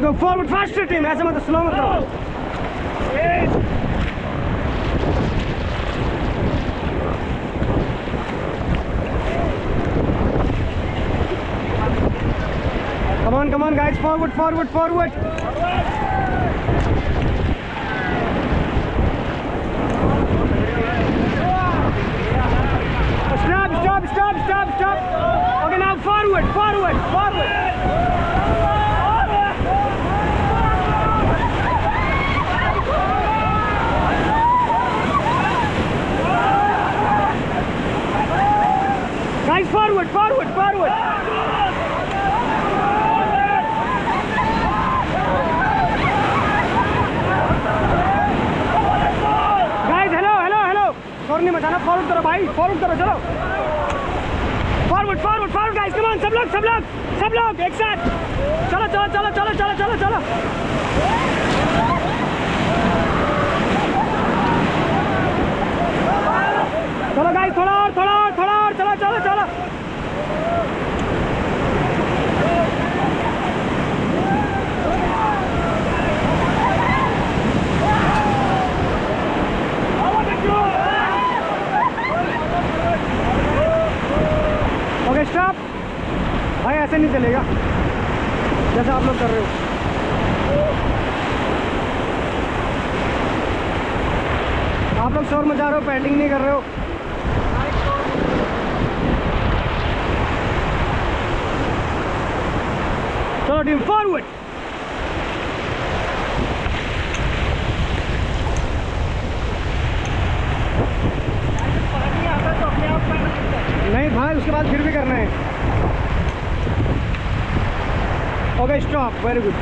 Go forward faster team, ऐसे मत slow मत करो। Come on guys, forward, forward, forward. Stop. Okay, now forward, forward, forward. Guys, forward, forward, forward. Guys, hello. शोर नहीं मचाना, forward करो भाई, फॉरवर्ड करो, चलो। फॉरवर्ड गाइस, कम ऑन, सब लोग एक साथ। चलो। चलो गाइस, थोड़ा और, चलो। ओके स्टॉप भाई, ऐसे नहीं चलेगा जैसा आप लोग कर रहे हो। आप लोग शोर मचा रहे हो, पैडलिंग नहीं कर रहे हो। चलो टीम फॉरवर्ड। नहीं भाई, उसके बाद फिर भी करना है। Okay stop, very good.